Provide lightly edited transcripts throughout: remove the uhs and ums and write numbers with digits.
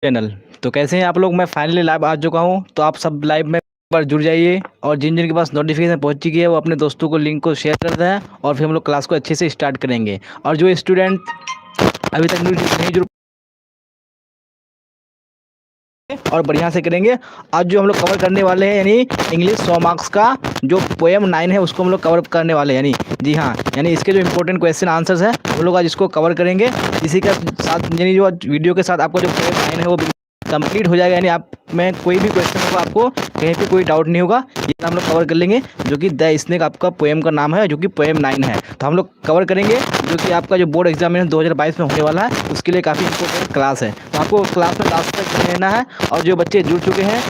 Channel. तो कैसे हैं आप लोग? मैं फाइनली लाइव आ चुका हूं, तो आप सब लाइव में पर जुड़ जाइए और जिन जिन के पास नोटिफिकेशन पहुंच चुकी है वो अपने दोस्तों को लिंक को शेयर कर दें और फिर हम लोग क्लास को अच्छे से स्टार्ट करेंगे। और जो स्टूडेंट अभी तक नहीं जुड़ और बढ़िया से करेंगे। आज जो हम लोग कवर करने वाले हैं यानी इंग्लिश 100 मार्क्स का जो पोएम 9 है उसको हम लोग कवर करने वाले हैं, यानी जी हाँ, यानी इसके जो इंपॉर्टेंट क्वेश्चन आंसर्स हैं हम लोग आज इसको कवर करेंगे। इसी के साथ यानी जो वीडियो के साथ आपको जो पोएम 9 है वो कंप्लीट हो जाएगा, यानी आप में कोई भी क्वेश्चन होगा आपको कहीं पे कोई डाउट नहीं होगा। ये हम लोग कवर कर लेंगे जो कि द स्नेक आपका पोएम का नाम है, जो कि पोएम 9 है। तो हम लोग कवर करेंगे जो कि आपका जो बोर्ड एग्जामिनेशन 2022 में होने वाला है उसके लिए काफ़ी इंपॉर्टेंट क्लास है। तो आपको क्लास में लास्ट तक रहना है। और जो बच्चे जुड़ चुके हैं,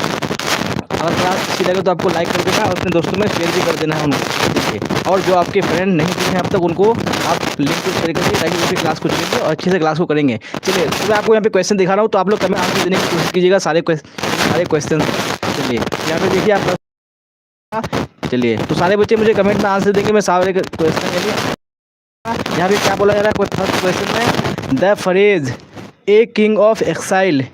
अगर क्लास अच्छी लगे तो आपको लाइक कर देना और अपने दोस्तों में शेयर भी कर देना है उनको। और जो आपके फ्रेंड नहीं जुड़े हैं अब तक उनको आप लिंक को शेयर करिए ताकि वो भी क्लास को जुड़ेंगे और अच्छे से क्लास को करेंगे। चलिए, तो मैं आपको यहाँ पे क्वेश्चन दिखा रहा हूँ, तो आप लोग कमेंट आंसर देने की कोशिश कीजिएगा सारे क्वेश्चन। चलिए यहाँ पे देखिए आप, चलिए तो सारे बच्चे मुझे कमेंट में आंसर देंगे। मैं सारे क्वेश्चन यहाँ पे क्या बोला जा रहा है फर्स्ट क्वेश्चन में, the phrase a king of exile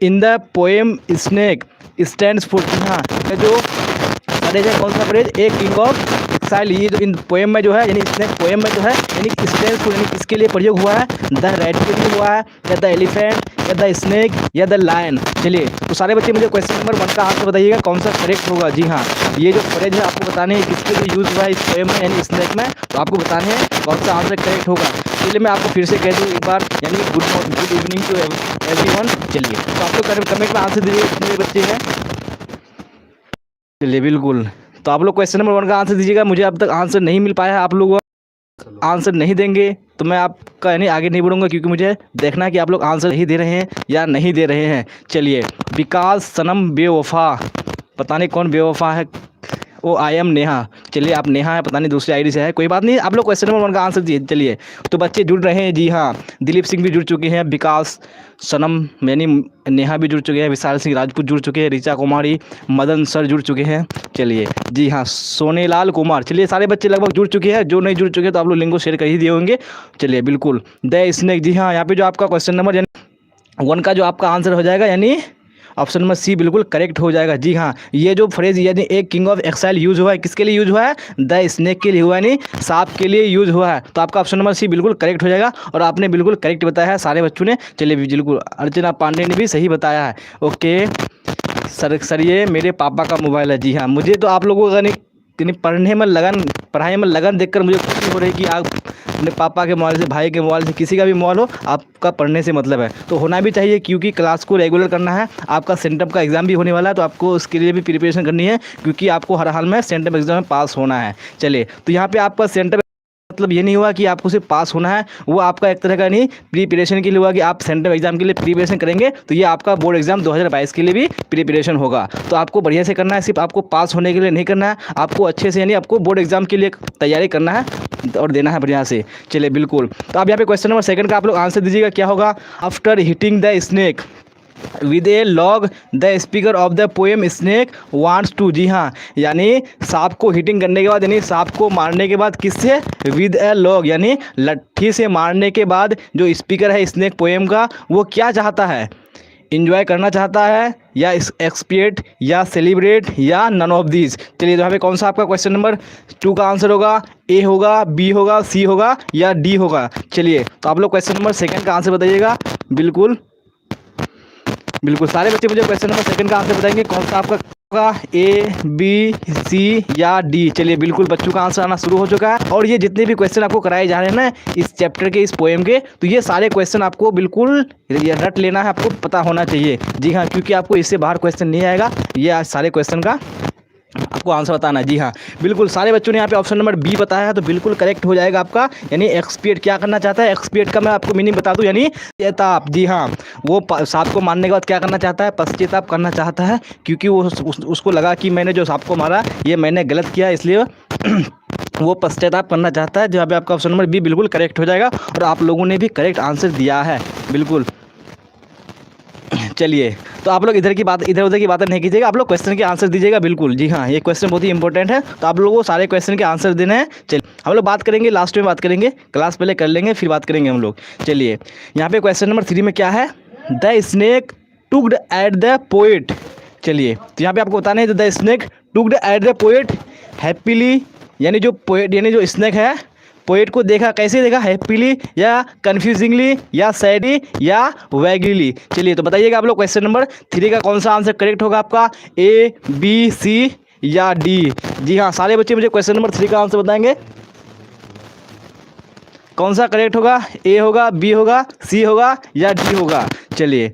in the poem snake stands for. हाँ, जो फ्रेज है कौन सा phrase? A king of exile, ये जो इन पोएम में जो है यानी स्नेक पोएम में जो है यानी स्टैंड्स फॉर यानी किसके लिए प्रयोग हुआ है? द रैट के लिए हुआ है या द एलिफेंट या द स्नेक या द लायन। चलिए, तो सारे बच्चे मुझे क्वेश्चन नंबर 1 का आंसर बताइएगा कौन सा करेक्ट होगा। जी हाँ, ये जो फ्रेज है आपको बताने हैं किसके लिए यूज़ हुआ है इस पोएम में यानी स्नेक में, तो आपको बताने हैं कौन सा आंसर करेक्ट होगा। चलिए मैं आपको फिर से कह दूँ एक बार, यानी गुड इवनिंग टू एवरीवन। चलिए, तो आप लोग कमेंट में आंसर दीजिए कितने बच्चे हैं। चलिए बिल्कुल, तो आप लोग क्वेश्चन नंबर 1 का आंसर दीजिएगा। मुझे अब तक आंसर नहीं मिल पाया है, आप लोग आंसर नहीं देंगे तो मैं आपका यानी आगे नहीं बढ़ूंगा, क्योंकि मुझे देखना है कि आप लोग आंसर नहीं दे रहे हैं या नहीं दे रहे हैं। चलिए, विकास सनम बेवफा, पता नहीं कौन बेवफा है, ओ आई एम नेहा। चलिए, आप नेहा है, पता नहीं दूसरी आईडी से है, कोई बात नहीं। आप लोग क्वेश्चन नंबर 1 का आंसर दिए। चलिए, तो बच्चे जुड़ रहे हैं। जी हाँ, दिलीप सिंह भी जुड़ चुके हैं, विकास सनम यानी नेहा भी जुड़ चुके हैं, विशाल सिंह राजपूत जुड़ चुके हैं, ऋचा कुमारी, मदन सर जुड़ चुके हैं। चलिए जी हाँ, सोनेलाल कुमार। चलिए, सारे बच्चे लगभग जुड़ चुके हैं। जो नहीं जुड़ चुके तो आप लोग लिंक को शेयर कर ही दिए होंगे। चलिए बिल्कुल, द स्नेक। जी हाँ, यहाँ पे जो आपका क्वेश्चन नंबर यानी 1 का जो आपका आंसर हो जाएगा यानी ऑप्शन नंबर सी बिल्कुल करेक्ट हो जाएगा। जी हाँ, ये जो फ्रेज यानी एक किंग ऑफ एक्साइल यूज़ हुआ है किसके लिए यूज़ हुआ है? द स्नेक के लिए हुआ है, यानी सांप के लिए यूज़ हुआ है। तो आपका ऑप्शन नंबर सी बिल्कुल करेक्ट हो जाएगा और आपने बिल्कुल करेक्ट बताया है सारे बच्चों ने। चलिए बिल्कुल, अर्चना पांडे ने भी सही बताया है। ओके सर ये मेरे पापा का मोबाइल है। जी हाँ, मुझे तो आप लोगों का नहीं पढ़ाई में लगन देखकर मुझे खुशी हो रही कि आप अपने पापा के मोबाइल से, भाई के मोबाइल से, किसी का भी मोबाइल हो, आपका पढ़ने से मतलब है। तो होना भी चाहिए, क्योंकि क्लास को रेगुलर करना है। आपका सेंटअप का एग्ज़ाम भी होने वाला है, तो आपको उसके लिए भी प्रिपरेशन करनी है, क्योंकि आपको हर हाल में सेंटअप एग्ज़ाम में पास होना है। चलिए, तो यहाँ पे आपका सेंटअप मतलब ये नहीं हुआ कि आपको सिर्फ पास होना है, वो आपका एक तरह का नहीं प्रिपरेशन के लिए हुआ कि आप सेंट्रल एग्जाम के लिए प्रिपरेशन करेंगे, तो ये आपका बोर्ड एग्जाम 2022 के लिए भी प्रिपरेशन होगा। तो आपको बढ़िया से करना है, सिर्फ आपको पास होने के लिए नहीं करना है, आपको अच्छे से यानी आपको बोर्ड एग्जाम के लिए तैयारी करना है और देना है बढ़िया से। चलिए बिल्कुल, तो आप यहाँ पे क्वेश्चन नंबर 2 का आप लोग आंसर दीजिएगा क्या होगा? After hitting the snake with a log the speaker of the poem snake wants to. जी हाँ, यानी सांप को हिटिंग करने के बाद यानी सांप को मारने के बाद किससे? विद ए लॉग, यानी लट्ठी से मारने के बाद जो स्पीकर है स्नेक पोएम का वो क्या चाहता है? इंजॉय करना चाहता है या एक्सपिएट या सेलिब्रेट या नन ऑफ दीज। चलिए, तो यहाँ पे कौन सा आपका क्वेश्चन नंबर 2 का आंसर होगा? ए होगा, बी होगा, सी होगा या डी होगा? चलिए, तो आप लोग क्वेश्चन नंबर 2 का आंसर बताइएगा। बिल्कुल बिल्कुल, सारे बच्चे मुझे क्वेश्चन नंबर 2 का आंसर बताएंगे कौन सा आपका होगा, ए बी सी या डी। चलिए बिल्कुल, बच्चों का आंसर आना शुरू हो चुका है। और ये जितने भी क्वेश्चन आपको कराए जा रहे हैं ना इस चैप्टर के, इस पोएम के, तो ये सारे क्वेश्चन आपको बिल्कुल रट लेना है, आपको पता होना चाहिए। जी हाँ, क्योंकि आपको इससे बाहर क्वेश्चन नहीं आएगा, ये आज सारे क्वेश्चन का आपको आंसर बताना है। जी हाँ, बिल्कुल सारे बच्चों ने यहाँ पे ऑप्शन नंबर बी बताया है, तो बिल्कुल करेक्ट हो जाएगा आपका। यानी एक्सपिएट क्या करना चाहता है? एक्सपिएट का मैं आपको मीनिंग बता दूं, यानी पश्चाताप। जी हाँ, वो सांप को मारने के बाद क्या करना चाहता है? पश्चाताप करना चाहता है, क्योंकि वो उसको लगा कि मैंने जो सांप को मारा ये मैंने गलत किया, इसलिए वो पश्चाताप करना चाहता है। जहाँ पे आपका ऑप्शन नंबर बी बिल्कुल करेक्ट हो जाएगा और आप लोगों ने भी करेक्ट आंसर दिया है बिल्कुल। चलिए, तो आप लोग इधर उधर की बातें नहीं कीजिएगा, आप लोग क्वेश्चन के आंसर दीजिएगा। बिल्कुल जी हाँ, ये क्वेश्चन बहुत ही इंपॉर्टेंट है, तो आप लोगों को सारे क्वेश्चन के आंसर देने हैं। चलिए, हम लोग बात करेंगे, लास्ट में बात करेंगे, क्लास पहले कर लेंगे फिर बात करेंगे हम लोग। चलिए, यहाँ पे क्वेश्चन नंबर 3 में क्या है? The snake tucked at the poet. चलिए तो यहाँ पे आपको बताना है the snake tucked at the poet happily, यानी जो पोएट यानी जो स्नेक है पोएट को देखा, कैसे देखा, हैप्पीली या कन्फ्यूजिंगली या सैडली या वैगली। चलिए तो बताइएगा आप लोग क्वेश्चन नंबर 3 का कौन सा आंसर करेक्ट होगा आपका, ए बी सी या डी। जी हाँ, सारे बच्चे मुझे क्वेश्चन नंबर 3 का आंसर बताएंगे कौन सा करेक्ट होगा, ए होगा, बी होगा, सी होगा या डी होगा। चलिए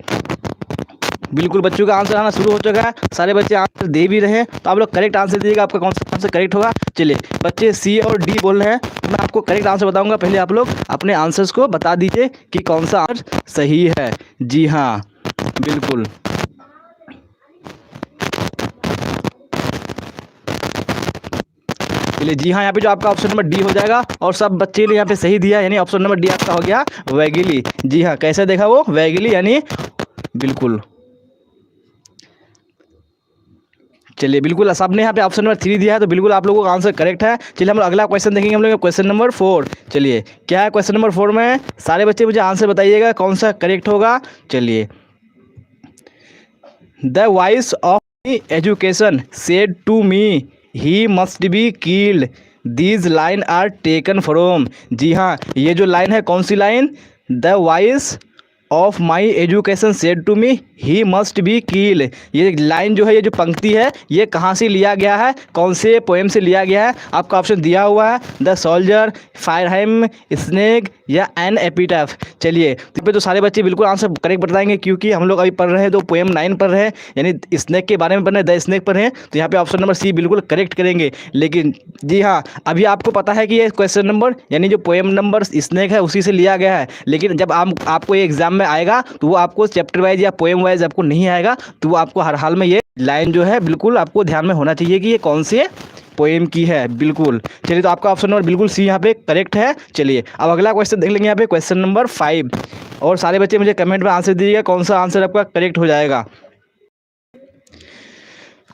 बिल्कुल बच्चों का आंसर आना शुरू हो चुका है, सारे बच्चे आंसर दे भी रहे हैं, तो आप लोग करेक्ट आंसर दीजिएगा, आपका कौन सा आंसर करेक्ट होगा। चलिए बच्चे सी और डी बोल रहे हैं, तो मैं आपको करेक्ट आंसर बताऊंगा, पहले आप लोग अपने आंसर्स को बता दीजिए कि कौन सा आंसर सही है। जी हाँ बिल्कुल, चलिए जी हाँ, यहाँ पे जो आपका ऑप्शन नंबर डी हो जाएगा, और सब बच्चे ने यहाँ पे सही दिया, यानी ऑप्शन नंबर डी आपका हो गया वैगिली। जी हाँ, कैसे देखा वो वैगिली, यानी बिल्कुल। चलिए बिल्कुल सबने यहाँ पे ऑप्शन नंबर 3 दिया है, तो बिल्कुल आप लोगों का आंसर करेक्ट है। चलिए हम लोग अगला क्वेश्चन देखेंगे, हम लोग क्वेश्चन नंबर 4। चलिए क्या है क्वेश्चन नंबर 4 में, सारे बच्चे मुझे आंसर बताइएगा कौन सा करेक्ट होगा। चलिए the voice of education said to me he must be killed, these line are taken from. जी हाँ, ये जो लाइन है कौन सी line, the voice of my education said to me he must be kill. ये लाइन जो है, ये जो पंक्ति है, ये कहाँ से लिया गया है, कौन से पोएम से लिया गया है, आपका ऑप्शन दिया हुआ है द सोल्जर, फायरहाइम, स्नेक या एन एपिटाफ। चलिए तो सारे बच्चे बिल्कुल आंसर करेक्ट बताएंगे, क्योंकि हम लोग अभी पढ़ रहे हैं तो पोएम 9 पढ़ रहे हैं, यानी स्नेक के बारे में पढ़ रहे हैं, द स्नेक पढ़ रहे हैं, तो यहाँ पे ऑप्शन नंबर सी बिल्कुल करेक्ट करेंगे। लेकिन जी हाँ, अभी आपको पता है कि ये क्वेश्चन नंबर यानी जो पोएम नंबर स्नेक है उसी से लिया गया है, लेकिन जब आपको ये एग्जाम में आएगा तो वो आपको चैप्टर वाइज या पोएम वाइज आपको नहीं आएगा, तो वो आपको हर हाल में ये लाइन जो है बिल्कुल आपको ध्यान में होना चाहिए कि ये कौन से पोएम की है। बिल्कुल चलिए, तो आपका ऑप्शन नंबर बिल्कुल सी यहाँ पे करेक्ट है। चलिए अब अगला क्वेश्चन देख लेंगे, यहाँ पे क्वेश्चन नंबर 5, और सारे बच्चे मुझे कमेंट में आंसर दीजिएगा कौन सा आंसर आपका करेक्ट हो जाएगा।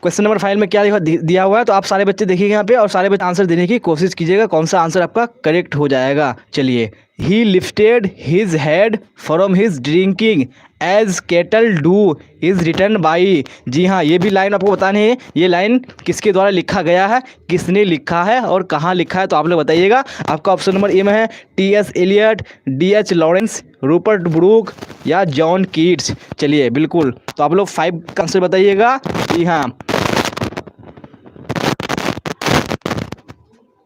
क्वेश्चन नंबर 5 में क्या दिया हुआ है, तो आप सारे बच्चे देखिएगा यहाँ पे, और सारे बच्चे आंसर देने की कोशिश कीजिएगा कौन सा आंसर आपका करेक्ट हो जाएगा। चलिए he lifted his head from his drinking as cattle do is written by. जी हाँ, ये भी लाइन आपको बतानी है, ये लाइन किसके द्वारा लिखा गया है, किसने लिखा है और कहाँ लिखा है, तो आप लोग बताइएगा। आपका ऑप्शन नंबर ए में है T S. Eliot, D H. Lawrence, Rupert Brooke या जॉन कीट्स। चलिए बिल्कुल, तो आप लोग 5 का आंसर बताइएगा। जी हाँ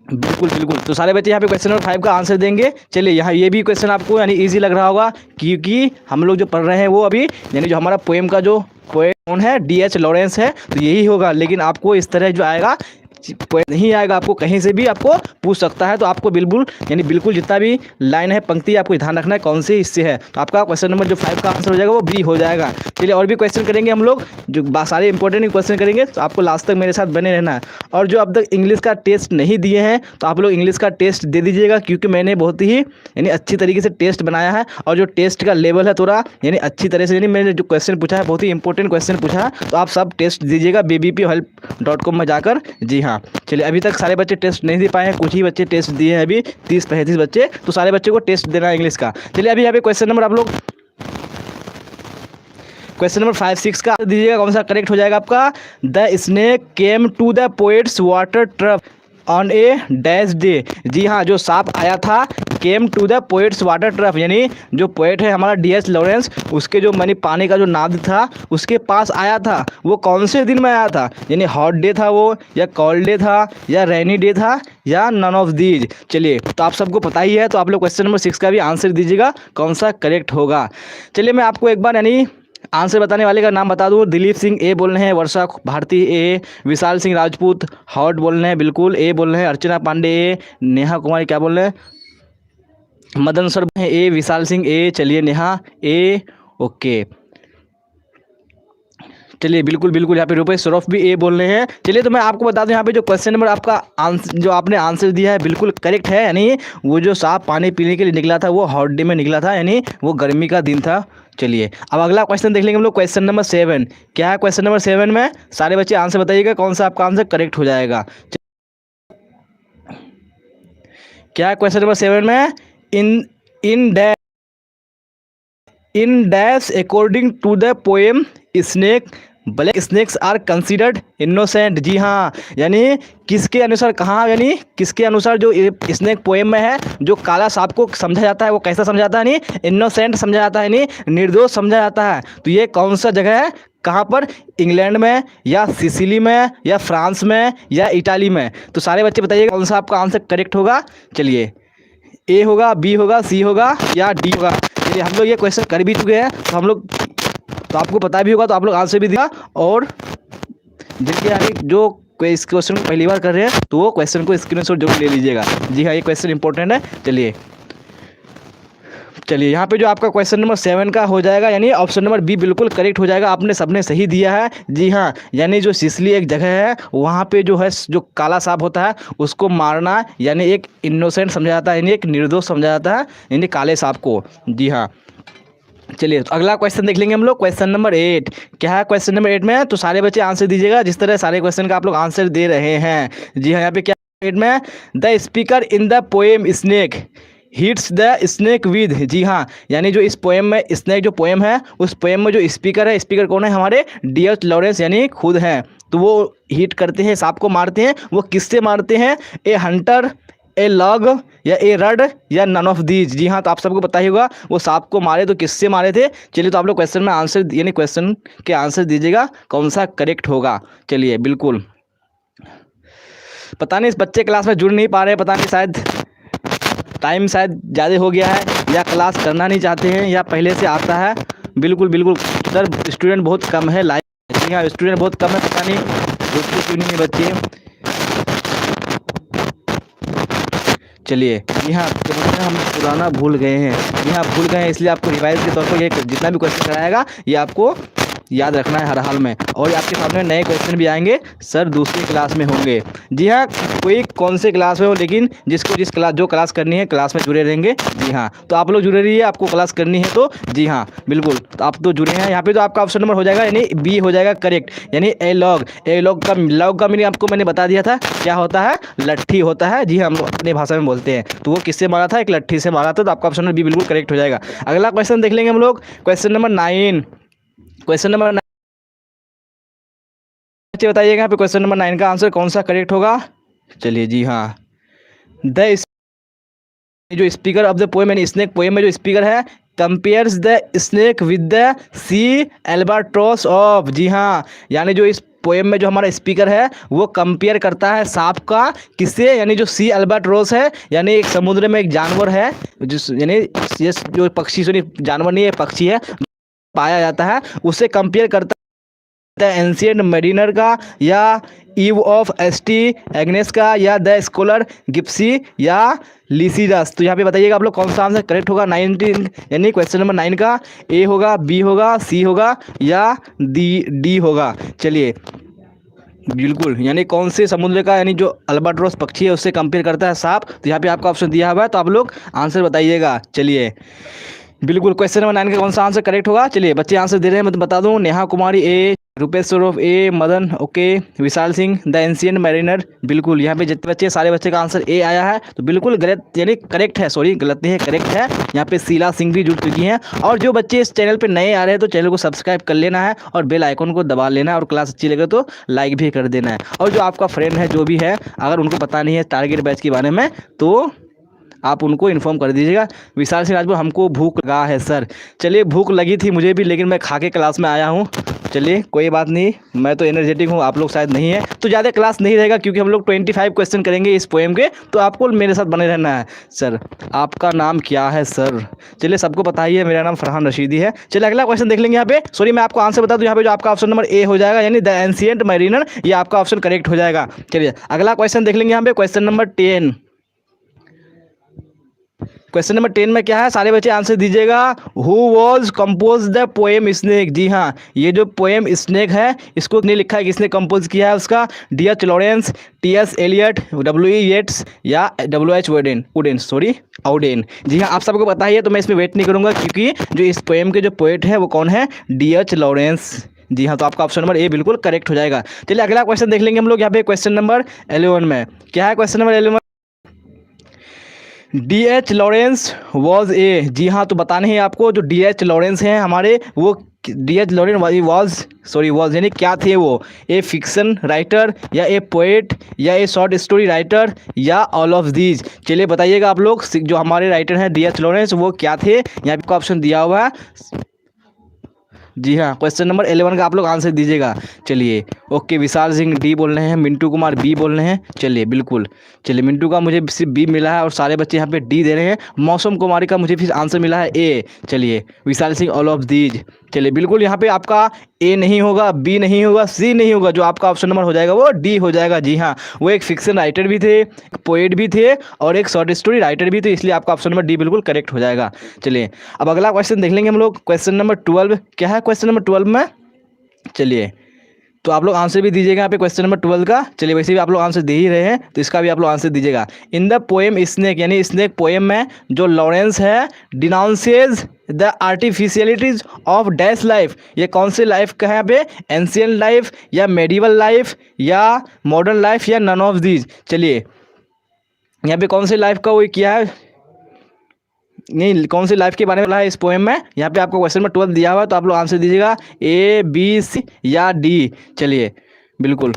बिल्कुल बिल्कुल, तो सारे बच्चे यहाँ पे क्वेश्चन नंबर 5 का आंसर देंगे। चलिए यहाँ ये भी क्वेश्चन आपको यानी इजी लग रहा होगा, क्योंकि हम लोग जो पढ़ रहे हैं वो अभी यानी जो हमारा पोएम का जो पोएम कौन है, डी.एच. लॉरेंस है, तो यही होगा। लेकिन आपको इस तरह जो आएगा नहीं आएगा, आपको कहीं से भी आपको पूछ सकता है, तो आपको बिल्कुल यानी बिल्कुल जितना भी लाइन है, पंक्ति, आपको ध्यान रखना है कौन से इससे है, तो आपका क्वेश्चन नंबर जो 5 का आंसर हो जाएगा वो बी हो जाएगा। चलिए और भी क्वेश्चन करेंगे हम लोग, जो सारे इंपॉर्टेंट क्वेश्चन करेंगे, तो आपको लास्ट तक मेरे साथ बने रहना है। और जो अब तक इंग्लिश का टेस्ट नहीं दिए हैं, तो आप लोग इंग्लिश का टेस्ट दे दीजिएगा, क्योंकि मैंने बहुत ही यानी अच्छी तरीके से टेस्ट बनाया है, और जो टेस्ट का लेवल है थोड़ा यानी अच्छी तरह से, यानी मैंने जो क्वेश्चन पूछा है बहुत ही इंपॉर्टेंट क्वेश्चन पूछा है, तो आप सब टेस्ट दीजिएगा bbphelp.com में जाकर। जी हाँ, चलिए अभी तक सारे बच्चे टेस्ट नहीं दे पाए हैं, कुछ ही बच्चे टेस्ट दिए हैं अभी, 30-35 बच्चे, तो सारे बच्चे को टेस्ट देना है इंग्लिश का। चलिए अभी यहाँ पे क्वेश्चन नंबर आप लोग क्वेश्चन नंबर 5-6 का दीजिएगा कौन सा करेक्ट हो जाएगा आपका। The snake came to the poet's water trough on a dash day. जी हाँ, जो सांप आया था came to the poet's water trough, यानी जो पोएट है हमारा डी.एच. लॉरेंस, उसके जो यानी पानी का जो नाद था उसके पास आया था, वो कौन से दिन में आया था, यानी हॉट डे था वो, या कोल्ड डे था, या रेनी डे था, या नन ऑफ दीज। चलिए तो आप सबको पता ही है, तो आप लोग क्वेश्चन नंबर 6 का भी आंसर दीजिएगा कौन सा करेक्ट होगा। चलिए मैं आपको एक बार यानी आंसर बताने वाले का नाम बता दूं, दिलीप सिंह ए बोल रहे हैं, वर्षा भारती ए, विशाल सिंह राजपूत हॉट बोल रहे हैं, बिल्कुल ए बोल रहे हैं, अर्चना पांडे ए, नेहा कुमारी क्या बोल रहे हैं, मदन सर ए, विशाल सिंह ए, चलिए नेहा ए, ओके। चलिए बिल्कुल बिल्कुल, यहाँ पे रुपेश सौरभ भी ए बोल रहे हैं। चलिए तो मैं आपको बता दूं, यहाँ पे जो क्वेश्चन नंबर आपका आंसर जो आपने आंसर दिया है बिल्कुल करेक्ट है, यानी वो जो सांप पानी पीने के लिए निकला था वो हॉट डे में निकला था, यानी वो गर्मी का दिन था। चलिए अब अगला क्वेश्चन देख लेंगे हम लोग, क्वेश्चन नंबर 7। क्या है क्वेश्चन नंबर 7 में, सारे बच्चे आंसर बताइएगा कौन सा आपका आंसर करेक्ट हो जाएगा। क्या है क्वेश्चन नंबर 7 में, in in dash according to the poem snake black snakes are considered innocent. जी हाँ, यानी किसके अनुसार, कहाँ, यानी किसके अनुसार जो स्नेक पोएम में है, जो काला सांप को समझा जाता है वो कैसा समझा जाता है, यानी इनोसेंट समझा जाता है, यानी निर्दोष समझा जाता है। तो ये कौन सा जगह है, कहाँ पर, इंग्लैंड में या सिसिली में या फ्रांस में या इटाली में। तो सारे बच्चे बताइए कौन सा आपका आंसर करेक्ट होगा। चलिए, ए होगा, बी होगा, सी होगा या डी होगा। चलिए, हम लोग ये क्वेश्चन कर भी चुके हैं, तो हम लोग, तो आपको पता भी होगा, तो आप लोग आंसर भी दिया। और जिनके यानी जो इस क्वेश्चन को पहली बार कर रहे हैं तो वो क्वेश्चन को स्क्रीनशॉट जरूर ले लीजिएगा। जी हाँ, ये क्वेश्चन इंपॉर्टेंट है। चलिए यहाँ पे जो आपका क्वेश्चन नंबर 7 का हो जाएगा, यानी ऑप्शन नंबर बी बिल्कुल करेक्ट हो जाएगा। आपने सबने सही दिया है। जी हाँ, यानी जो सिसली एक जगह है, वहाँ पे जो है जो काला सांप होता है उसको मारना यानी एक इनोसेंट समझा जाता है, यानी एक निर्दोष समझा जाता है, यानी काले सांप को। जी हाँ, चलिए तो अगला क्वेश्चन देख लेंगे हम लोग। क्वेश्चन नंबर 8 क्या है, क्वेश्चन नंबर 8 में तो सारे बच्चे आंसर दीजिएगा जिस तरह सारे क्वेश्चन का आप लोग आंसर दे रहे हैं। जी हाँ, यहाँ पे क्या 8 में, the speaker in the poem snake hits the snake with. जी हाँ, यानी जो इस पोएम में स्नेक जो पोएम है, उस पोएम में जो स्पीकर है, स्पीकर कौन है, हमारे डी.एच. लॉरेंस यानी खुद हैं। तो वो हिट करते हैं, सांप को मारते हैं। वो किससे मारते हैं, ए हंटर, ए लॉग या ए रड या नन ऑफ दीज। जी हाँ, तो आप सबको पता ही होगा वो सांप को मारे तो किससे मारे थे। चलिए, तो आप लोग क्वेश्चन में आंसर यानी क्वेश्चन के आंसर दीजिएगा कौन सा करेक्ट होगा। चलिए, बिल्कुल पता नहीं इस बच्चे क्लास में जुड़ नहीं पा रहे, पता नहीं शायद टाइम शायद ज़्यादा हो गया है या क्लास करना नहीं चाहते हैं या पहले से आता है। बिल्कुल बिल्कुल सर, स्टूडेंट बहुत कम है लाइव। जी हाँ, स्टूडेंट बहुत कम है, पता नहीं दोस्तों क्यों नहीं है बच्चे। चलिए, जी हाँ, तो मतलब हम पुराना भूल गए हैं। जी हाँ, भूल गए हैं, इसलिए आपको रिवाइज के तौर पर ये जितना भी क्वेश्चन कराएगा ये आपको याद रखना है हर हाल में। और आपके सामने नए क्वेश्चन भी आएंगे, सर दूसरी क्लास में होंगे। जी हाँ, कोई कौन से क्लास में हो, लेकिन जिसको जिस क्लास जो क्लास करनी है क्लास में जुड़े रहेंगे। जी हाँ, तो आप लोग जुड़े रहिए, आपको क्लास करनी है तो। जी हाँ, बिल्कुल, तो आप तो जुड़े हैं। यहाँ पे तो आपका ऑप्शन नंबर हो जाएगा, यानी बी हो जाएगा करेक्ट, यानी ए लॉग। ए लॉग का मीनिंग आपको मैंने बता दिया था, क्या होता है, लट्ठी होता है। जी हाँ, हम अपनी भाषा में बोलते हैं। तो वो किससे मारा था, एक लट्ठी से मारा था। तो आपका ऑप्शन नंबर बी बिल्कुल करेक्ट हो जाएगा। अगला क्वेश्चन देख लेंगे हम लोग, क्वेश्चन नंबर 9। क्वेश्चन नंबर बताइएगा यहाँ पे क्वेश्चन नंबर 9 का आंसर कौन सा करेक्ट होगा। चलिए, जी हाँ, द जो स्पीकर ऑफ द पोएम यानी स्नेक पोएम में जो स्पीकर है, compares the snake with the sea albatross of. जी हाँ, यानी जो इस पोएम में जो हमारा स्पीकर है वो कंपेयर करता है सांप का किससे, यानी जो सी एल्बाट्रोस है, यानी एक समुद्र में एक जानवर है, जिस यानी ये जो पक्षी सुनी जानवर नहीं है, पक्षी है, पाया जाता है, उससे कंपेयर करता द एंशिएंट मरीनर का या ईव ऑफ एसटी एग्नेस का या द स्कॉलर गिप्सी या लिसिडस। तो यहाँ पे बताइएगा आप लोग कौन सा आंसर करेक्ट होगा 19 यानी क्वेश्चन नंबर 9 का। ए होगा, बी होगा, सी होगा या डी होगा। चलिए, बिल्कुल, यानी कौन से समुद्र का, यानी जो अल्बाट्रोस पक्षी है उससे कंपेयर करता है सांप। तो यहाँ पे आपका ऑप्शन दिया हुआ है, तो आप लोग आंसर बताइएगा। चलिए, बिल्कुल क्वेश्चन नंबर 9 का कौन सा आंसर करेक्ट होगा। चलिए, बच्चे आंसर दे रहे हैं, मैं तो बता दूं, Neha Kumari A, Rupesh Saurabh A, Madan okay, Vishal Singh the Ancient Mariner. बिल्कुल, यहाँ पे जितने बच्चे सारे बच्चे का आंसर ए आया है, तो बिल्कुल गलत यानी करेक्ट है, सॉरी गलत नहीं है, करेक्ट है। यहाँ पे शीला सिंह भी जुड़ चुकी हैं। और जो बच्चे इस चैनल पे नए आ रहे हैं तो चैनल को सब्सक्राइब कर लेना है और बेल आइकन को दबा लेना है, और क्लास अच्छी लगे तो लाइक भी कर देना है। और जो आपका फ्रेंड है जो भी है, अगर उनको पता नहीं है टारगेट बैच के बारे में तो आप उनको इन्फॉर्म कर दीजिएगा। विशाल सिंह राजपूत, हमको भूख लगा है सर। चलिए, भूख लगी थी मुझे भी, लेकिन मैं खा के क्लास में आया हूँ। चलिए, कोई बात नहीं, मैं तो एनर्जेटिक हूँ, आप लोग शायद नहीं है, तो ज़्यादा क्लास नहीं रहेगा क्योंकि हम लोग 25 क्वेश्चन करेंगे इस पोएम के, तो आपको मेरे साथ बने रहना है। सर, आपका नाम क्या है सर? चलिए, सबको पता ही है, मेरा नाम फरहान रशीदी है। चलिए, अगला क्वेश्चन देख लेंगे। यहाँ पे सॉरी मैं आपको आंसर बता दूँ, यहाँ पे जो आपका ऑप्शन नंबर ए हो जाएगा, यानी द एंशिएंट मैरिनर, ये आपका ऑप्शन करेक्ट हो जाएगा। चलिए, अगला क्वेश्चन देख लेंगे। यहाँ पे क्वेश्चन नंबर 10। क्वेश्चन नंबर 10 में क्या है, सारे बच्चे आंसर दीजिएगा। Who was compose the poem snake. जी हाँ, ये जो पोएम स्नेक है इसको नहीं लिखा है किसने कंपोज किया है, उसका D H. Lawrence, T S. Eliot, W E. Yeats या डब्ल्यू.एच. औडेन। जी हाँ, आप सबको पता ही है, तो मैं इसमें वेट नहीं करूँगा क्योंकि जो इस पोएम के जो पोएट है वो कौन है, डी.एच. लॉरेंस। जी हाँ, तो आपका ऑप्शन नंबर ए बिल्कुल करेक्ट हो जाएगा। चलिए, अगला क्वेश्चन देख लेंगे हम लोग। यहाँ पे क्वेश्चन नंबर 11 में क्या है, question number 11 D.H. Lawrence was a, जी हाँ, तो बताने हैं आपको जो D.H. लॉरेंस हैं हमारे, वो D.H. लॉरेंस वॉज यानी क्या थे वो, ए फिक्शन राइटर या ए पोएट या ए शॉर्ट स्टोरी राइटर या ऑल ऑफ दीज। चलिए बताइएगा आप लोग, जो हमारे राइटर हैं D.H. लॉरेंस वो क्या थे। यहाँ पे ऑप्शन दिया हुआ है, जी हाँ, क्वेश्चन नंबर 11 का आप लोग आंसर दीजिएगा। चलिए ओके, विशाल सिंह डी बोल रहे हैं, मिंटू कुमार बी बोल रहे हैं। चलिए बिल्कुल, चलिए मिंटू का मुझे सिर्फ बी मिला है और सारे बच्चे यहाँ पे डी दे रहे हैं। मौसम कुमारी का मुझे फिर आंसर मिला है ए। चलिए Vishal Singh all of these. चलिए बिल्कुल, यहाँ पे आपका ए नहीं होगा, बी नहीं होगा, सी नहीं होगा, जो आपका ऑप्शन नंबर हो जाएगा वो डी हो जाएगा। जी हाँ, वो एक फिक्शन राइटर भी थे, एक पोएट भी थे और एक शॉर्ट स्टोरी राइटर भी थे, इसलिए आपका ऑप्शन नंबर डी बिल्कुल करेक्ट हो जाएगा। चलिए अब अगला क्वेश्चन देख लेंगे हम लोग। क्वेश्चन नंबर 12 क्या है, क्वेश्चन नंबर 12 में, चलिए तो आप लोग आंसर भी दीजिएगा यहाँ पे क्वेश्चन नंबर 12 का। चलिए वैसे भी आप लोग आंसर दे ही रहे हैं तो इसका भी आप लोग आंसर दीजिएगा। इन द पोएम स्नेक, यानी स्नेक पोएम में जो लॉरेंस है डिनाउंसेज द आर्टिफिशियलिटीज ऑफ डैश लाइफ, ये कौन से लाइफ का है यहाँ पे, एंशियंट लाइफ या मेडिवल लाइफ या मॉडर्न लाइफ या नन ऑफ दीज। चलिए यहाँ पे कौन से लाइफ का वो किया है, नहीं कौन सी लाइफ के बारे में बोला है इस पोएम में। यहाँ पे आपको क्वेश्चन में 12 दिया हुआ है तो आप लोग आंसर दीजिएगा ए बी सी या डी। चलिए बिल्कुल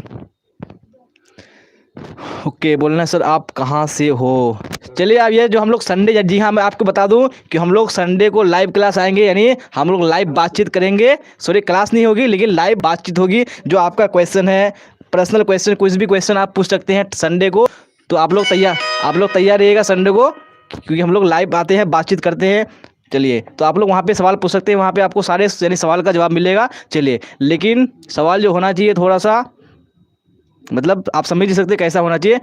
ओके, बोलना सर आप कहाँ से हो। चलिए अब ये जो हम लोग संडे, जी हाँ मैं आपको बता दूं कि हम लोग संडे को लाइव क्लास आएंगे, यानी हम लोग लाइव बातचीत करेंगे। सॉरी क्लास नहीं होगी लेकिन लाइव बातचीत होगी। जो आपका क्वेश्चन है, पर्सनल क्वेश्चन, कुछ भी क्वेश्चन आप पूछ सकते हैं संडे को। तो आप लोग तैयार रहिएगा संडे को, क्योंकि हम लोग लाइव आते हैं, बातचीत करते हैं। चलिए तो आप लोग वहाँ पे सवाल पूछ सकते हैं, वहाँ पे आपको सारे यानी सवाल का जवाब मिलेगा। चलिए लेकिन सवाल जो होना चाहिए थोड़ा सा, मतलब आप समझ ही सकते कैसा होना चाहिए।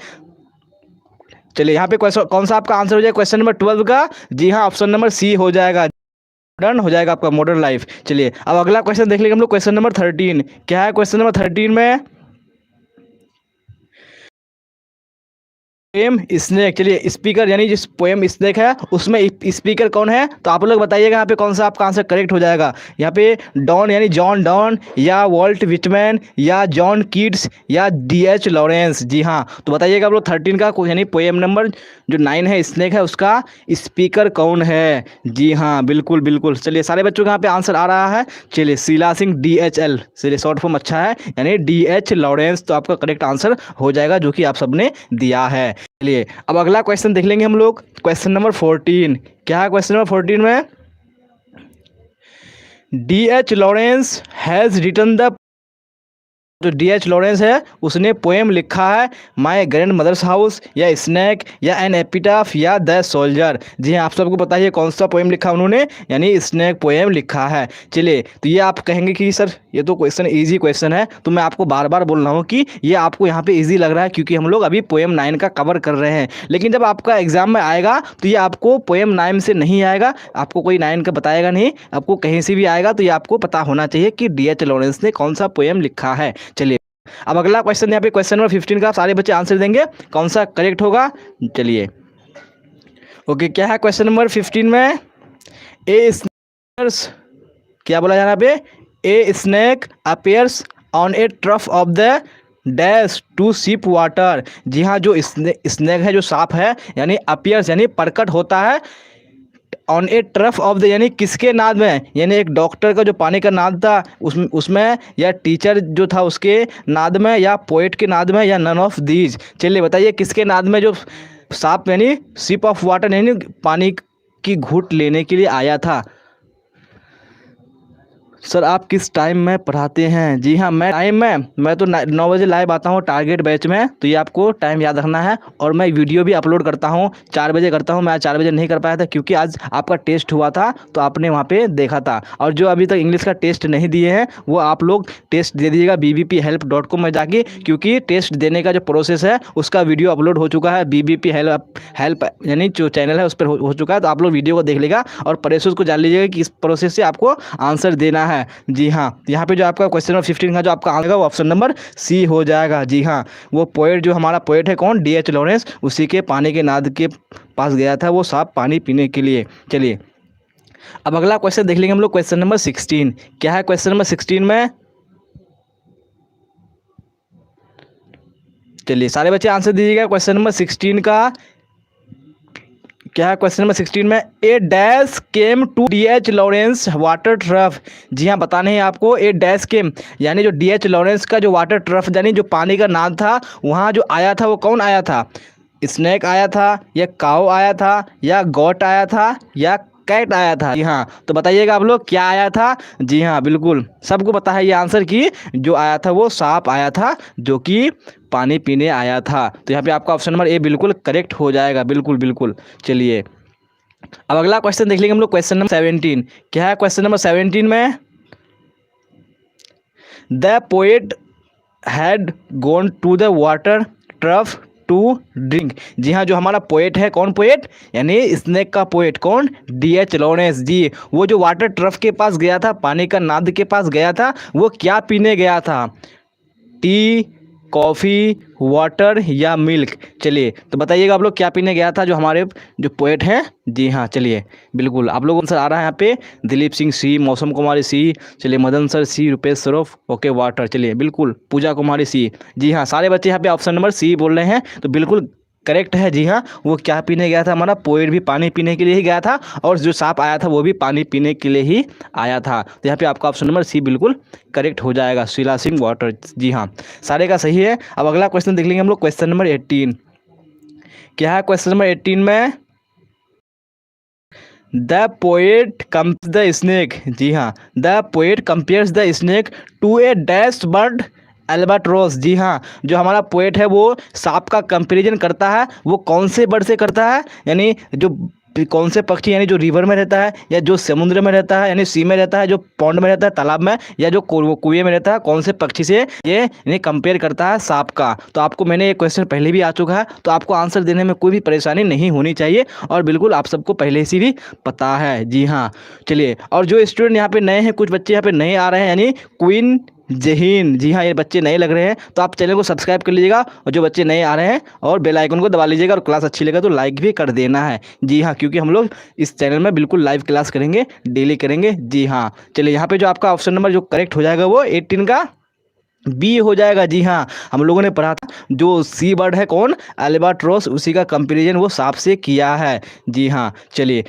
चलिए यहाँ पे कौन सा आपका आंसर हो जाएगा क्वेश्चन नंबर 12 का, जी हाँ ऑप्शन नंबर सी हो जाएगा, डन हो जाएगा आपका मॉडर्न लाइफ। चलिए अब अगला क्वेश्चन देख लेंगे हम लोग। क्वेश्चन नंबर 13 क्या है, क्वेश्चन नंबर 13 में पोएम स्नेक। चलिए स्पीकर यानी जिस पोएम स्नेक है उसमें स्पीकर कौन है, तो आप लोग बताइएगा यहाँ पे कौन सा आपका आंसर करेक्ट हो जाएगा। यहाँ पे डॉन यानी जॉन डॉन या वॉल्ट विटमैन या जॉन कीट्स या D.H. लॉरेंस। जी हाँ, तो बताइएगा आप लोग 13 का यानी पोएम नंबर जो 9 है स्नेक है उसका स्पीकर कौन है। जी हाँ बिल्कुल बिल्कुल। चलिए सारे बच्चों का यहाँ पे आंसर आ रहा है। चलिए शीला सिंह DHL, चलिए शॉर्ट फॉर्म अच्छा है, यानी D.H. लॉरेंस तो आपका करेक्ट आंसर हो जाएगा जो कि आप सबने दिया है। चलिए अब अगला क्वेश्चन देख लेंगे हम लोग। क्वेश्चन नंबर 14 क्या है, क्वेश्चन नंबर 14 में D.H. Lawrence has written the, जो D.H. लॉरेंस है उसने पोएम लिखा है माय ग्रैंड मदर्स हाउस या स्नैक या एन एपिटाफ या द सोल्जर। जी हाँ, आप सबको पता है कौन सा पोएम लिखा उन्होंने, यानी स्नैक पोएम लिखा है। चलिए तो ये आप कहेंगे कि सर ये तो क्वेश्चन इजी क्वेश्चन है, तो मैं आपको बार बार बोल रहा हूँ कि ये आपको यहाँ पे इजी लग रहा है क्योंकि हम लोग अभी पोएम 9 का कवर कर रहे हैं। लेकिन जब आपका एग्जाम में आएगा तो ये आपको पोएम 9 से नहीं आएगा, आपको कोई 9 का बताएगा नहीं, आपको कहीं से भी आएगा तो ये आपको पता होना चाहिए कि D.H. लॉरेंस ने कौन सा पोएम लिखा है। चलिए अब अगला क्वेश्चन, यहाँ पे क्वेश्चन नंबर 15 का सारे बच्चे आंसर देंगे कौन सा करेक्ट होगा। चलिए ओके, क्या है क्वेश्चन नंबर 15 में ए स्नेक, क्या बोला यहाँ पे, a snake appears on a trough of the dash to sip water. जी हाँ, जो स्नेक है, जो सांप है, यानी अपियर्स यानी प्रकट होता है on a trough of the यानी किसके नाद में, यानी एक डॉक्टर का जो पानी का नाद था उसमें या टीचर जो था उसके नाद में या पोएट के नाद में या नन ऑफ दीज। चलिए बताइए किसके नाद में जो सांप यानी सिप ऑफ वाटर यानी पानी की घूंट लेने के लिए आया था। सर आप किस टाइम में पढ़ाते हैं। जी हाँ, मैं तो 9 बजे लाइव आता हूँ टारगेट बैच में, तो ये आपको टाइम याद रखना है। और मैं वीडियो भी अपलोड करता हूँ 4 बजे करता हूँ। मैं आज 4 बजे नहीं कर पाया था क्योंकि आज आपका टेस्ट हुआ था तो आपने वहाँ पे देखा था। और जो अभी तक इंग्लिश का टेस्ट नहीं दिए हैं वो आप लोग टेस्ट दे दीजिएगा bbphelp.com में जाके, क्योंकि टेस्ट देने का जो प्रोसेस है उसका वीडियो अपलोड हो चुका है। BBP हेल्प यानी जो चैनल है उस पर हो चुका है, तो आप लोग वीडियो को देख लेगा और प्रोसेस को जान लीजिएगा कि इस प्रोसेस से आपको आंसर देना है। जी हाँ, यहाँ पे जो आपका क्वेश्चन नंबर 15 का जो आपका आएगा वो ऑप्शन नंबर सी हो जाएगा। जी हाँ, वो पोएट जो हमारा पोएट है कौन, D.H. लॉरेंस, उसी के पानी के नाद के पास गया था वो सांप पानी पीने के लिए। चलिए अब अगला क्वेश्चन देख लेंगे हम लोग। क्वेश्चन नंबर 16 क्या है, क्वेश्चन नंबर 16 में, चलिए सारे बच्चे आंसर दीजिएगा क्वेश्चन नंबर 16 का। क्या है क्वेश्चन नंबर 16 में, a dash came to D H. Lawrence water trough. जी हाँ, बताने हैं आपको। ए डैश केम यानी जो डी.एच. लॉरेंस का जो वाटर ट्रफ यानी जो पानी का नाद था, वहाँ जो आया था वो कौन आया था? स्नेक आया था, या काऊ आया था, या गॉट आया था, या कैट आया था? जी हाँ, तो बताइएगा आप लोग क्या आया था। जी हाँ, बिल्कुल सबको पता है ये आंसर कि जो आया था वो सांप आया था, जो कि पानी पीने आया था। तो यहाँ पे आपका ऑप्शन नंबर ए बिल्कुल करेक्ट हो जाएगा। बिल्कुल बिल्कुल। चलिए अब अगला क्वेश्चन देख लेंगे हम लोग, क्वेश्चन नंबर 17। क्या है क्वेश्चन नंबर 17 में, the poet had gone to the water trough to drink. जी हाँ, जो हमारा पोएट है, कौन पोएट? यानी स्नेक का पोएट, कौन? डी.एच. लॉरेंस जी। वो जो वाटर ट्रफ के पास गया था, पानी का नाद के पास गया था, वो क्या पीने गया था? टी, कॉफ़ी, वाटर या मिल्क? चलिए तो बताइएगा आप लोग क्या पीने गया था जो हमारे जो पोएट हैं। जी हाँ, चलिए बिल्कुल आप लोगों से आ रहा है यहाँ पे, दिलीप सिंह सी, मौसम कुमारी सी, चलिए मदन सर सी, रुपेश सरोफ ओके वाटर, चलिए बिल्कुल पूजा कुमारी सी। जी हाँ, सारे बच्चे यहाँ पे ऑप्शन नंबर सी बोल रहे हैं, तो बिल्कुल करेक्ट है। जी हाँ, वो क्या पीने गया था? हमारा पोएट भी पानी पीने के लिए ही गया था, और जो सांप आया था वो भी पानी पीने के लिए ही आया था। तो यहाँ पे आपका ऑप्शन नंबर सी बिल्कुल करेक्ट हो जाएगा, शीला सिंह वाटर। जी हाँ, सारे का सही है। अब अगला क्वेश्चन देख लेंगे हम लोग, क्वेश्चन नंबर 18। क्या है क्वेश्चन नंबर 18 में, the poet compares the snake. जी हाँ, the poet compares the snake to a dash bird albatross. जी हाँ, जो हमारा पोएट है वो सांप का कंपैरिजन करता है, वो कौन से बर्ड से करता है? यानी जो कौन से पक्षी, यानी जो रिवर में रहता है, या जो समुद्र में रहता है यानी सी में रहता है, जो पॉन्ड में रहता है तालाब में, या जो कुएं में रहता है, कौन से पक्षी से ये यानी कंपेयर करता है सांप का? तो आपको मैंने ये क्वेश्चन पहले भी आ चुका है, तो आपको आंसर देने में कोई भी परेशानी नहीं होनी चाहिए, और बिल्कुल आप सबको पहले से भी पता है। जी हाँ, चलिए और जो स्टूडेंट यहाँ पे नए हैं, कुछ बच्चे यहाँ पे नए आ रहे हैं, यानी क्वीन जहीन। जी हाँ, ये बच्चे नए लग रहे हैं, तो आप चैनल को सब्सक्राइब कर लीजिएगा, और जो बच्चे नए आ रहे हैं और बेल आइकन को दबा लीजिएगा, और क्लास अच्छी लगे तो लाइक भी कर देना है। जी हाँ, क्योंकि हम लोग इस चैनल में बिल्कुल लाइव क्लास करेंगे, डेली करेंगे। जी हाँ, चलिए यहाँ पे जो आपका ऑप्शन नंबर जो करेक्ट हो जाएगा वो 18 का बी हो जाएगा। जी हाँ, हम लोगों ने पढ़ा था जो सी बर्ड है, कौन? एल्बाट्रोस, उसी का कंपेरिजन वो सांप से किया है। जी हाँ, चलिए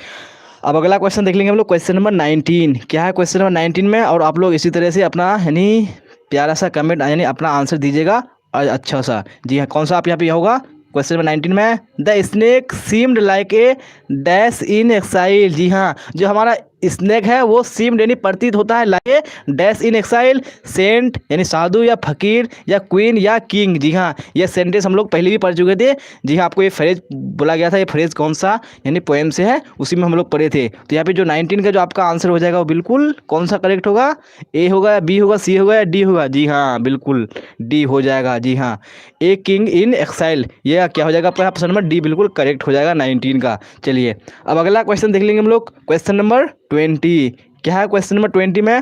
अब अगला क्वेश्चन देख लेंगे हम लोग, क्वेश्चन नंबर 19। क्या है क्वेश्चन नंबर 19 में, और आप लोग इसी तरह से अपना यानी प्यारा सा कमेंट यानी अपना आंसर दीजिएगा अच्छा सा। जी हाँ, कौन सा आप यहाँ पे होगा? क्वेश्चन नंबर 19 में, the snake seemed like a dash in exile. जी हाँ, जो हमारा स्नेक है वो सीम्ड यानी प्रतीत होता है like a dash in exile, saint यानी साधु या फकीर या क्वीन या किंग। जी हाँ, ये सेंटेंस हम लोग पहले भी पढ़ चुके थे। जी हाँ, आपको ये फ्रेज बोला गया था, ये फ्रेज कौन सा यानी पोएम से है, उसी में हम लोग पढ़े थे। तो यहाँ पे जो 19 का जो आपका आंसर हो जाएगा वो बिल्कुल कौन सा करेक्ट होगा? ए होगा, बी होगा, सी होगा, या डी होगा? जी हाँ, बिल्कुल डी हो जाएगा। जी हाँ, ए किंग इन एक्साइल, ये क्या हो जाएगा आपका ऑप्शन नंबर डी बिल्कुल करेक्ट हो जाएगा 19 का। चलिए अब अगला क्वेश्चन देख लेंगे हम लोग, क्वेश्चन नंबर 20। क्या है क्वेश्चन नंबर 20 में?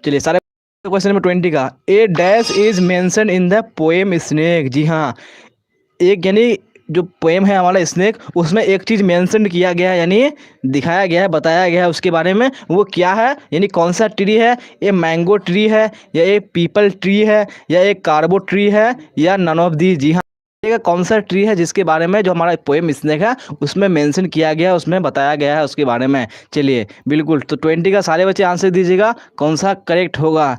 चलिए सारे क्वेश्चन नंबर 20 का, a dash is mention in the poem snake. जी हाँ, एक यानी जो पोएम है हमारा स्नेक, उसमें एक चीज़ मेंशन किया गया है, यानी दिखाया गया है, बताया गया है उसके बारे में, वो क्या है? यानी कौन सा ट्री है? ये मैंगो ट्री है, या एक पीपल ट्री है, या एक कार्बो ट्री है, या नन ऑफ दी? जी हाँ, ये कौन सा ट्री है जिसके बारे में जो हमारा पोएम स्नेक है उसमें मेंशन किया गया है, उसमें बताया गया है उसके बारे में। चलिए बिल्कुल, तो 20 का सारे बच्चे आंसर दीजिएगा कौन सा करेक्ट होगा।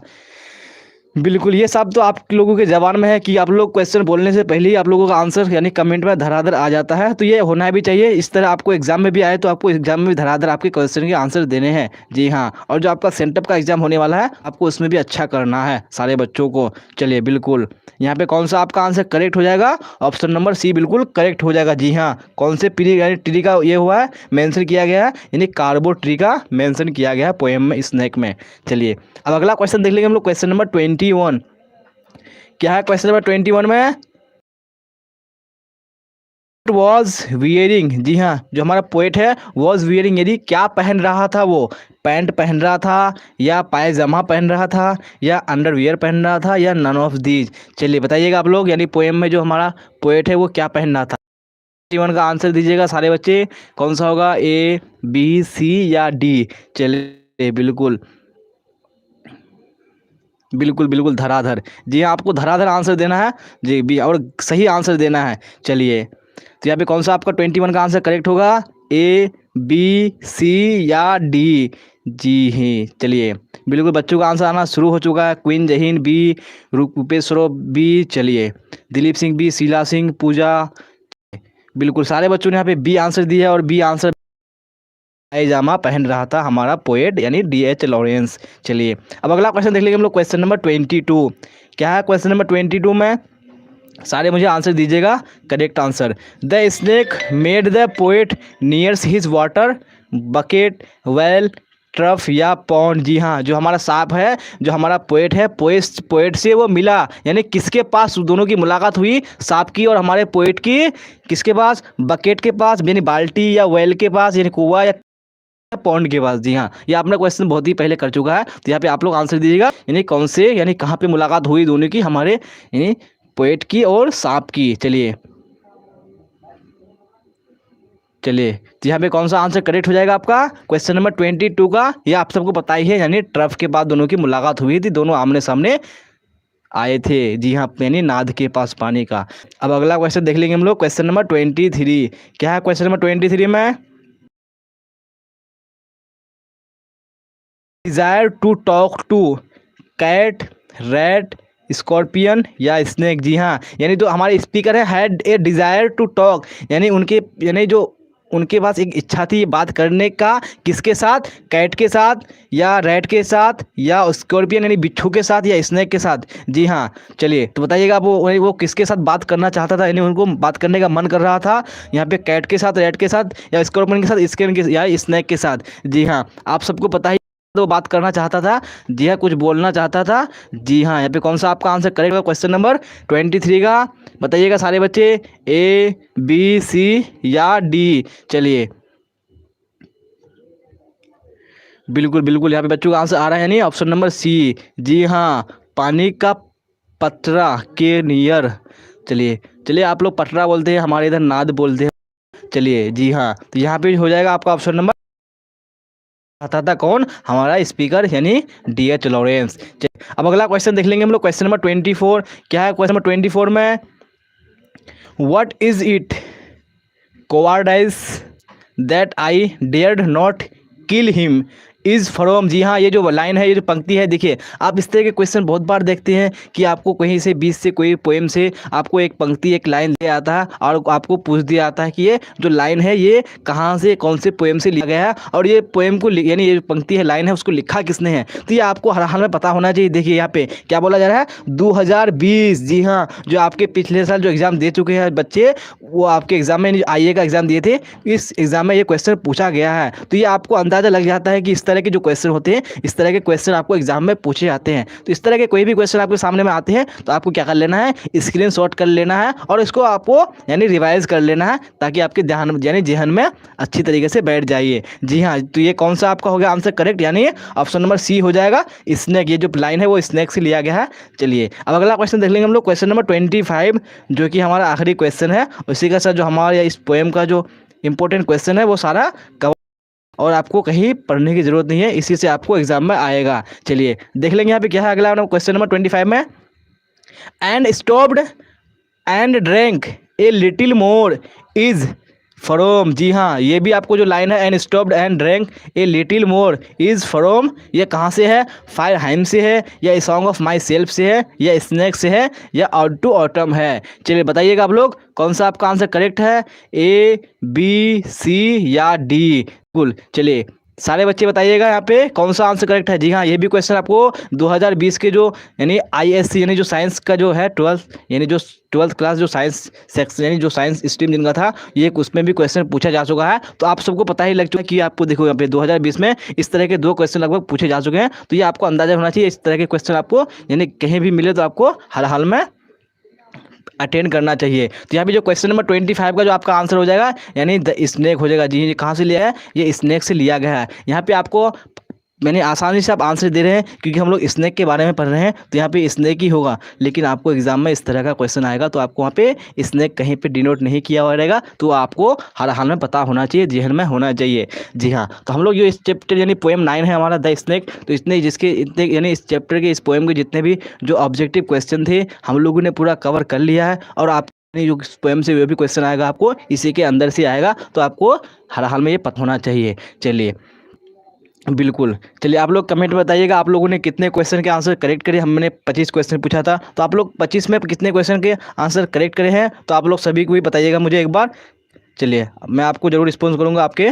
बिल्कुल, ये सब तो आप लोगों के जबान में है कि आप लोग क्वेश्चन बोलने से पहले ही आप लोगों का आंसर यानी कमेंट में धराधर आ जाता है, तो ये होना भी चाहिए। इस तरह आपको एग्जाम में भी आए तो आपको एग्जाम में भी धराधर आपके क्वेश्चन के आंसर देने हैं। जी हाँ, और जो आपका सेंटअप का एग्जाम होने वाला है आपको उसमें भी अच्छा करना है सारे बच्चों को। चलिए बिल्कुल, यहाँ पे कौन सा आपका आंसर करेक्ट हो जाएगा? ऑप्शन नंबर सी बिल्कुल करेक्ट हो जाएगा। जी हाँ, कौन से ट्री का ये हुआ है, मेंशन किया गया है, यानी कार्बो ट्री का मेंशन किया गया है पोएम में, स्नेक में। चलिए अब अगला क्वेश्चन देख लेंगे हम लोग, क्वेश्चन नंबर 21। क्या है क्वेश्चन नंबर 21 में? Was wearing. जी हाँ, जो हमारा पोएट है वॉज वियरिंग, यदि क्या पहन रहा था? वो पैंट पहन रहा था, या पायजामा पहन रहा था, या अंडरवियर पहन रहा था, या नन ऑफ दीज? चलिए बताइएगा आप लोग, यानी पोएम में जो हमारा पोएट है वो क्या पहन रहा था? 21 का आंसर दीजिएगा सारे बच्चे, कौन सा होगा? ए, बी, सी या डी? चलिए बिल्कुल बिल्कुल बिल्कुल धराधर। जी हाँ, आपको धराधर आंसर देना है जी, बी, और सही आंसर देना है। चलिए तो यहाँ पे कौन सा आपका 21 का आंसर करेक्ट होगा? ए, बी, सी या डी? जी ही, चलिए बिल्कुल बच्चों का आंसर आना शुरू हो चुका है। क्वीन जहीन बी, रूपेश्वरो बी, चलिए दिलीप सिंह बी, शीला सिंह, पूजा, बिल्कुल सारे बच्चों ने यहाँ पे बी आंसर दिया है और बी आंसर पायजामा पहन रहा था हमारा पोएट यानी D.H. लॉरेंस। चलिए अब अगला क्वेश्चन देख लेंगे हम लोग, क्वेश्चन नंबर 22। क्या है क्वेश्चन नंबर 22 में? सारे मुझे आंसर दीजिएगा correct answer. The snake made the poet nears his water bucket well trough या पॉन्ड? जी हाँ, जो हमारा सांप है, जो हमारा पोएट है, पोएट से वो मिला, यानी किसके पास दोनों की मुलाकात हुई? सांप की और हमारे पोएट की किसके पास? बकेट के पास यानी बाल्टी, या वेल के पास यानी कुआं, या पॉन्ड के पास। जी हाँ, ये आपने क्वेश्चन बहुत ही पहले कर चुका है, तो यहाँ पे आप लोग आंसर दीजिएगा, यानी कौन से, यानी कहाँ पे मुलाकात हुई दोनों की, हमारे यानी पोएट की और सांप की। चलिए तो यहाँ पे कौन सा आंसर करेक्ट हो जाएगा आपका क्वेश्चन नंबर 22 का? ये आप सबको पता ही है, यानी ट्रफ के बाद दोनों की मुलाकात हुई थी, दोनों आमने सामने आए थे। जी हाँ, यानी नाद के पास पानी का। अब अगला क्वेश्चन देख लेंगे हम लोग, क्वेश्चन नंबर 23। क्या है क्वेश्चन नंबर 23 में? Desire to talk to cat, rat, scorpion या स्नेक? जी हाँ, यानी जो हमारे स्पीकर है, had a desire to talk, यानी उनके, यानी जो उनके पास एक इच्छा थी बात करने का, किसके साथ? कैट के साथ, या रैट के साथ, या स्कॉर्पियन यानी बिच्छू के साथ, या स्नेक के साथ? जी हाँ, चलिए तो बताइएगा वो किसके साथ बात करना चाहता था, यानी उनको बात करने का मन कर रहा था यहाँ पे कैट के साथ, रैट के साथ, या स्कॉर्पियन के साथ, स्केन के या स्नेक के साथ? जी हाँ, आप सबको पता ही तो बात करना चाहता था। जी हाँ, कुछ बोलना चाहता था। जी हाँ, यहाँ पे कौन सा आपका आंसर करेक्ट होगा क्वेश्चन नंबर 23 का? बताइएगा सारे बच्चे, ए, बी, सी या डी? चलिए बिल्कुल बिल्कुल यहाँ पे बच्चों का आंसर आ रहा है, यानी ऑप्शन नंबर सी। जी हाँ, पानी का पतरा के नियर। चलिए चलिए, आप लोग पटरा बोलते हैं, हमारे इधर नाद बोलते हैं। चलिए जी हाँ, तो यहाँ पे हो जाएगा आपका ऑप्शन नंबर, आता था कौन? हमारा स्पीकर यानी D.H. लॉरेंस। अब अगला क्वेश्चन देख लेंगे हम लोग, क्वेश्चन नंबर 24। क्या है क्वेश्चन नंबर 24 में? What is it cowardice that I dared not kill him is from? जी हाँ, ये जो लाइन है, ये जो पंक्ति है, देखिए आप इस तरह के क्वेश्चन बहुत बार देखते हैं कि आपको कहीं से बीच से कोई पोएम से आपको एक पंक्ति, एक लाइन दे आता है और आपको पूछ दिया आता है कि ये जो लाइन है ये कहाँ से, कौन से पोएम से लिया गया है, और ये पोएम को यानी ये जो पंक्ति है, लाइन है, उसको लिखा किसने है? तो ये आपको हर हाल में पता होना चाहिए। देखिए यहाँ पे क्या बोला जा रहा है, 2020। जी हाँ, जो आपके पिछले साल जो एग्ज़ाम दे चुके हैं बच्चे, वो आपके एग्जाम में IA का एग्जाम दिए थे, इस एग्जाम में ये क्वेश्चन पूछा गया है। तो ये आपको अंदाजा लग जाता है कि इस तरह के जो क्वेश्चन होते हैं, इस तरह के क्वेश्चन आपको एग्जाम में पूछे जाते हैं। तो इस तरह के कोई भी क्वेश्चन आपके सामने में आते हैं तो आपको क्या कर लेना है, स्क्रीनशॉट कर लेना है और इसको आपको यानी रिवाइज कर लेना है, ताकि आपके ध्यान यानी जहन में अच्छी तरीके से बैठ जाइए। जी हाँ, तो ये कौन सा आपका हो गया आंसर करेक्ट, यानी ऑप्शन नंबर सी हो जाएगा, स्नेक। ये जो लाइन है वो स्नेक से लिया गया है। चलिए अब अगला क्वेश्चन देख लेंगे हम लोग, क्वेश्चन नंबर 25, जो कि हमारा आखिरी क्वेश्चन है। उसी का साथ जो हमारा इस पोएम का जो इंपॉर्टेंट क्वेश्चन है वो सारा कवर, और आपको कहीं पढ़ने की जरूरत नहीं है, इसी से आपको एग्जाम में आएगा। चलिए देख लेंगे यहाँ पे क्या है अगला क्वेश्चन नंबर 25 में। And stopped and drank a little more is from? जी हाँ, ये भी आपको जो लाइन है, and stopped and drank a little more is from, ये कहाँ से है? फायर हाइम से है, या a song of my self से है, या स्नेक से है, या आउट टू ऑटम है? चलिए बताइएगा आप लोग कौन सा आपका आंसर करेक्ट है, A, B, C या D? बिल्कुल, चलिए सारे बच्चे बताइएगा यहाँ पे कौन सा आंसर करेक्ट है। जी हाँ, ये भी क्वेश्चन आपको 2020 के जो यानी ISC यानी जो साइंस का जो है 12th यानी जो 12th क्लास जो साइंस सेक्शन यानी जो साइंस स्ट्रीम जिनका था, ये उसमें भी क्वेश्चन पूछा जा चुका है। तो आप सबको पता ही लग चुका है कि आपको देखो यहाँ पे 2020 में इस तरह के 2 क्वेश्चन लगभग पूछे जा चुके हैं। तो ये आपको अंदाजा होना चाहिए, इस तरह के क्वेश्चन आपको यानी कहीं भी मिले तो आपको हर हाल में अटेंड करना चाहिए। तो यहाँ पे जो क्वेश्चन नंबर 25 का जो आपका आंसर हो जाएगा यानी द स्नेक हो जाएगा। जी, कहाँ से लिया है? ये स्नेक से लिया गया है। यहाँ पे आपको मैंने आसानी से आप आंसर दे रहे हैं क्योंकि हम लोग स्नेक के बारे में पढ़ रहे हैं, तो यहाँ पे स्नेक ही होगा। लेकिन आपको एग्जाम में इस तरह का क्वेश्चन आएगा तो आपको वहाँ पे स्नेक कहीं पे डिनोट नहीं किया हुआ रहेगा, तो आपको हर हाल में पता होना चाहिए, जहन में होना चाहिए। जी हाँ, तो हम लोग जो इस चैप्टर यानी पोएम 9 है हमारा द स्नेक, तो इसने जिसके इतने यानी इस चैप्टर के इस पोएम के जितने भी जो ऑब्जेक्टिव क्वेश्चन थे हम लोगों ने पूरा कवर कर लिया है। और आप नहीं, जो पोएम से वो भी क्वेश्चन आएगा आपको इसी के अंदर से आएगा, तो आपको हर हाल में ये पता होना चाहिए। चलिए बिल्कुल, चलिए आप लोग कमेंट में बताइएगा आप लोगों ने कितने क्वेश्चन के आंसर करेक्ट करे। हमने 25 क्वेश्चन पूछा था, तो आप लोग 25 में कितने क्वेश्चन के आंसर करेक्ट करे हैं, तो आप लोग सभी को भी बताइएगा मुझे एक बार। चलिए मैं आपको ज़रूर रिस्पॉन्स करूँगा आपके।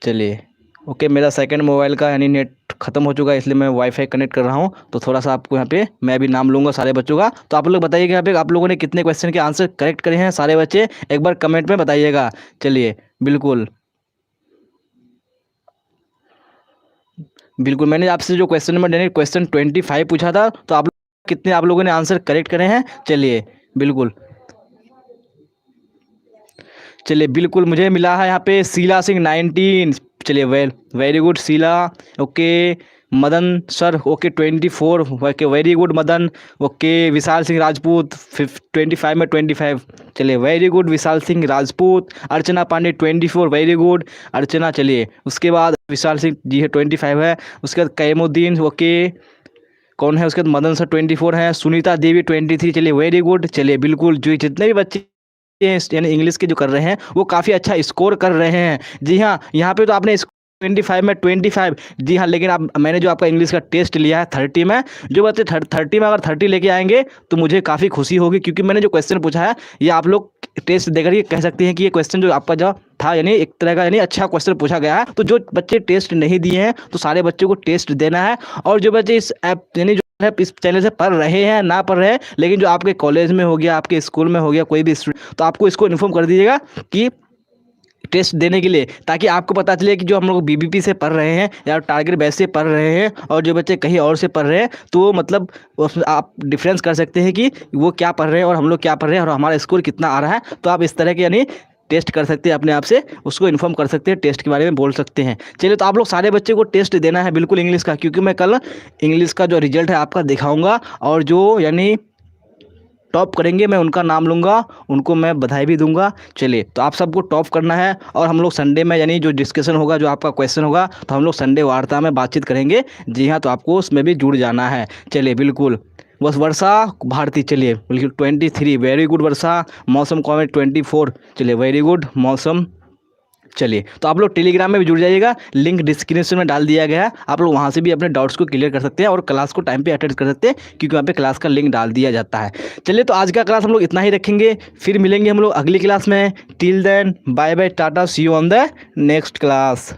चलिए ओके, मेरा सेकंड मोबाइल का यानी नेट ख़त्म हो चुका है, इसलिए मैं वाईफाई कनेक्ट कर रहा हूँ, तो थोड़ा सा आपको यहाँ पे मैं भी नाम लूँगा सारे बच्चों का। तो आप लोग बताइएगा यहाँ पे आप लोगों ने कितने क्वेश्चन के आंसर करेक्ट करे हैं सारे बच्चे, एक बार कमेंट में बताइएगा। चलिए बिल्कुल बिल्कुल, मैंने आपसे जो क्वेश्चन नंबर यानी क्वेश्चन 25 पूछा था, तो आप कितने आप लोगों ने आंसर करेक्ट करे हैं। चलिए बिल्कुल, चलिए बिल्कुल मुझे मिला है यहाँ पे शीला सिंह 19। चलिए very good Sheela. Okay Madan sir okay 24। Okay very good Madan. Okay Vishal Singh Rajput 25 में 25। चलिए very good Vishal Singh Rajput. Archana Pandey 24 very good Archana. चलिए उसके बाद विशाल सिंह जी है 25 है। उसके बाद कैमुद्दीन ओके कौन है, उसके बाद मदन सर 24 है। सुनीता देवी 23। चलिए वेरी गुड। चलिए बिल्कुल जो जितने भी बच्चे यानी इंग्लिश के जो कर रहे हैं वो काफ़ी अच्छा स्कोर कर रहे हैं। जी हाँ, यहाँ पे तो आपने 25 में 25। जी हाँ, लेकिन आप मैंने जो आपका इंग्लिश का टेस्ट लिया है 30 में, जो बच्चे 30 में अगर 30 लेके आएंगे तो मुझे काफ़ी खुशी होगी, क्योंकि मैंने जो क्वेश्चन पूछा है ये आप लोग टेस्ट देकर ये कह सकते हैं कि ये क्वेश्चन जो आपका जो था यानी एक तरह का यानी अच्छा क्वेश्चन पूछा गया है। तो जो बच्चे टेस्ट नहीं दिए हैं तो सारे बच्चों को टेस्ट देना है। और जो बच्चे इस ऐप यानी जो है इस चैनल से पढ़ रहे हैं ना पढ़ रहे हैं, लेकिन जो आपके कॉलेज में हो गया आपके स्कूल में हो गया कोई भी स्टूडेंट, तो आपको इसको इन्फॉर्म कर दीजिएगा कि टेस्ट देने के लिए, ताकि आपको पता चले कि जो हम लोग बीबीपी से पढ़ रहे हैं या टारगेट बेस से पढ़ रहे हैं और जो बच्चे कहीं और से पढ़ रहे हैं, तो मतलब आप डिफरेंस कर सकते हैं कि वो क्या पढ़ रहे हैं और हम लोग क्या पढ़ रहे हैं और हमारा स्कोर कितना आ रहा है। तो आप इस तरह के यानी टेस्ट कर सकते हैं अपने आप से, उसको इन्फॉर्म कर सकते हैं, टेस्ट के बारे में बोल सकते हैं। चलिए तो आप लोग सारे बच्चे को टेस्ट देना है बिल्कुल इंग्लिश का, क्योंकि मैं कल इंग्लिश का जो रिजल्ट है आपका दिखाऊंगा, और जो यानी टॉप करेंगे मैं उनका नाम लूँगा, उनको मैं बधाई भी दूंगा। चलिए तो आप सबको टॉप करना है, और हम लोग संडे में यानी जो डिस्कशन होगा, जो आपका क्वेश्चन होगा, तो हम लोग संडे वार्ता में बातचीत करेंगे। जी हाँ, तो आपको उसमें भी जुड़ जाना है। चलिए बिल्कुल, बस वर्षा भारती चलिए बिल्कुल 23 वेरी गुड वर्षा। मौसम कॉमेंट 24 चलिए वेरी गुड मौसम। चलिए तो आप लोग टेलीग्राम में भी जुड़ जाइएगा, लिंक डिस्क्रिप्शन में डाल दिया गया है, आप लोग वहाँ से भी अपने डाउट्स को क्लियर कर सकते हैं और क्लास को टाइम पे अटेंड कर सकते हैं, क्योंकि वहाँ पे क्लास का लिंक डाल दिया जाता है। चलिए तो आज का क्लास हम लोग इतना ही रखेंगे, फिर मिलेंगे हम लोग अगली क्लास में। Till then bye bye tata, see you on the next class.